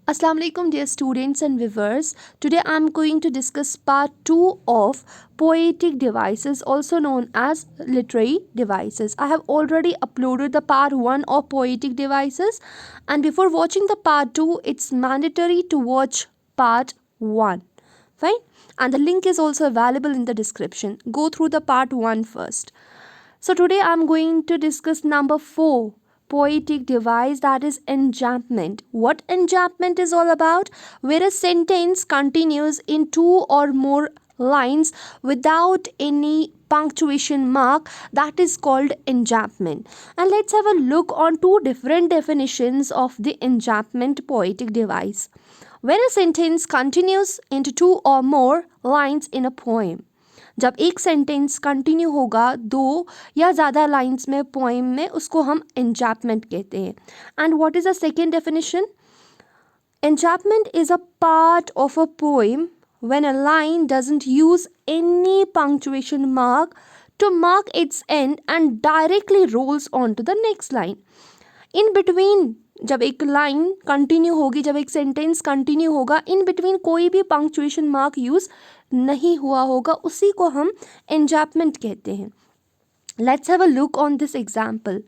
Assalamu alaikum dear students and viewers. Today I am going to discuss part 2 of poetic devices, also known as literary devices. I have already uploaded the part 1 of poetic devices, and before watching the part 2 it's mandatory to watch part 1. Fine? And the link is also available in the description. Go through the part 1 first. So today I am going to discuss number 4 poetic device, that is enjambment. What enjambment is all about? Where a sentence continues in two or more lines without any punctuation mark, that is called enjambment. And let's have a look on two different definitions of the enjambment poetic device. When a sentence continues into two or more lines in a poem, जब एक sentence continue होगा दो या ज़्यादा lines में poem में, उसको हम एन्जैपमेंट कहते हैं. And what is the second definition? Enjambment is a part of a poem when a line doesn't use any punctuation mark to mark its end and directly rolls on to the next line. In between, जब एक line continue होगी, जब एक sentence continue होगा, in between कोई भी punctuation mark use नहीं हुआ होगा, उसी को हम एन्जैपमेंट कहते हैं. Let's have a look on this example.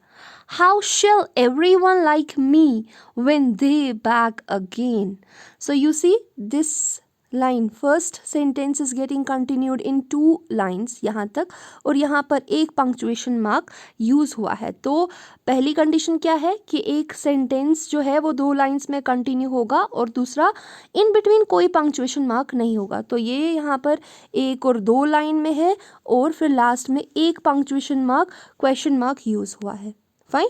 How shall everyone like me when they back again? So you see this line, first sentence is getting continued in two lines यहाँ तक, और यहाँ पर एक पंक्चुएशन मार्क यूज़ हुआ है. तो पहली कंडीशन क्या है कि एक सेंटेंस जो है वो दो लाइंस में कंटिन्यू होगा और दूसरा इन बिटवीन कोई पंक्चुएशन मार्क नहीं होगा. तो ये यहाँ पर एक और दो लाइन में है और फिर लास्ट में एक punctuation mark question mark use हुआ है. फाइन.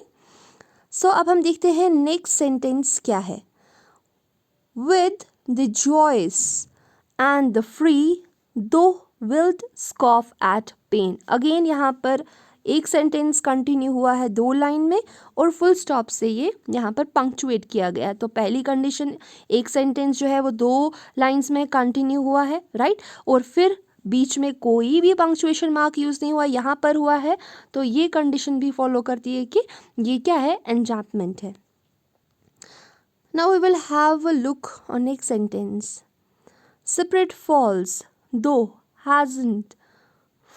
सो अब हम देखते हैं नेक्स्ट सेंटेंस क्या है. With the joys and the free, thou wilt scoff at pain. Again यहाँ पर एक सेंटेंस कंटिन्यू हुआ है दो लाइन में और फुल स्टॉप से ये यहाँ पर पंक्चुएट किया गया है. तो पहली कंडीशन, एक सेंटेंस जो है वो दो लाइंस में कंटिन्यू हुआ है, राइट, और फिर बीच में कोई भी पंक्चुएशन मार्क यूज़ नहीं हुआ, यहाँ पर हुआ है. तो ये कंडीशन भी फॉलो करती है कि ये क्या है, एन्जैपमेंट है. Now we will have a look on next sentence. Spirit falls, though hasn't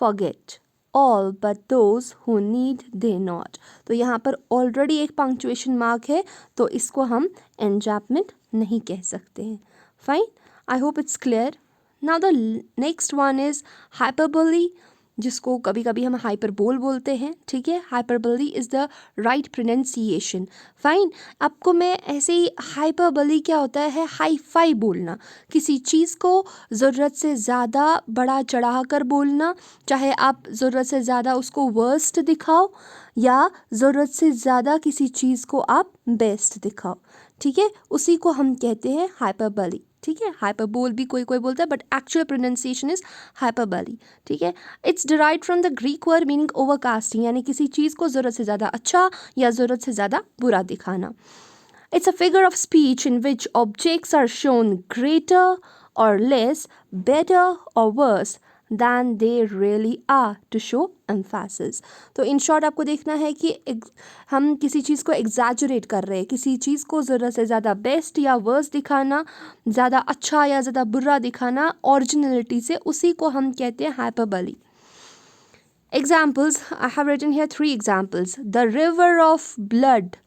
forget all but those who need they not. तो यहाँ पर ऑलरेडी एक पंक्चुएशन मार्क है, तो इसको हम एन्जैपमेंट नहीं कह सकते हैं. Fine. I hope it's clear. Now the next one is hyperbole, जिसको कभी कभी हम हाइपरबोल बोलते हैं. ठीक है, hyperbole is the right pronunciation. Fine. आपको मैं ऐसे ही, हाइपरबोली क्या होता है, हाई फाई बोलना, किसी चीज़ को ज़रूरत से ज़्यादा बढ़ा चढ़ा कर बोलना, चाहे आप ज़रूरत से ज़्यादा उसको वर्स्ट दिखाओ या ज़रूरत से ज़्यादा किसी चीज़ को आप बेस्ट दिखाओ. ठीक है, उसी को हम कहते हैं हाइपरबोली. ठीक है, हाइपरबोल भी कोई कोई बोलता है, but actual pronunciation is hyperbole. ठीक है, it's derived from the Greek word meaning overcasting, यानी किसी चीज़ को ज़रूरत से ज़्यादा अच्छा या ज़रूरत से ज़्यादा बुरा दिखाना. It's a figure of speech in which objects are shown greater or less, better or worse than they really are to show emphasis. तो इन शॉर्ट आपको देखना है कि हम किसी चीज़ को एग्जैजरेट कर रहे हैं, किसी चीज़ को ज़रूरत से ज़्यादा बेस्ट या वर्स दिखाना, ज़्यादा अच्छा या ज़्यादा बुरा दिखाना ओरिजिनलिटी से, उसी को हम कहते हैं hyperbole. Examples, I have written here 3 examples. The river of blood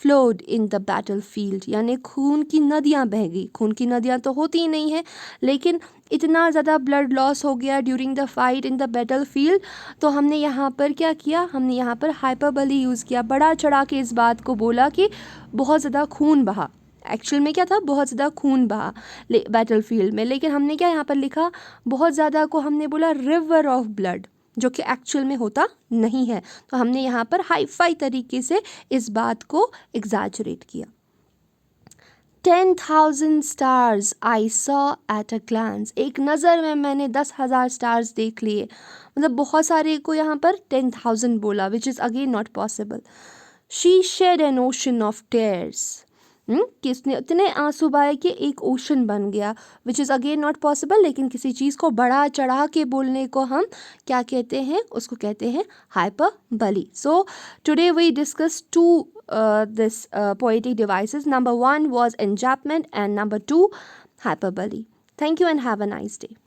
flowed in the battle field, यानी खून की नदियाँ बह गई. खून की नदियाँ तो होती ही नहीं है, लेकिन इतना ज़्यादा ब्लड लॉस हो गया during the fight in the battle field, तो हमने यहाँ पर क्या किया, हमने यहाँ पर हाइपरबोली यूज़ किया, बढ़ा चढ़ा के इस बात को बोला कि बहुत ज़्यादा खून बहा. एक्चुअल में क्या था, बहुत ज़्यादा खून बहा बैटल फील्ड में, लेकिन हमने क्या यहाँ पर लिखा, बहुत ज़्यादा को हमने बोला रिवर ऑफ ब्लड, जो कि एक्चुअल में होता नहीं है. तो हमने यहाँ पर हाई फाई तरीके से इस बात को एग्जैजरेट किया. 10,000 stars I saw at a glance, एक नज़र में मैंने 10,000 स्टार्स देख लिए. मतलब बहुत सारे को यहाँ पर 10,000 बोला, which is again not possible. She shed an ocean of tears, कि उसने इतने आंसू बहाए कि एक ओशन बन गया, विच इज़ अगेन नॉट पॉसिबल। लेकिन किसी चीज़ को बढ़ा चढ़ा के बोलने को हम क्या कहते हैं, उसको कहते हैं hyperbole. So today we discussed two this poetic devices. Number one was enjambment and number two hyperbole. Thank you and have a nice day.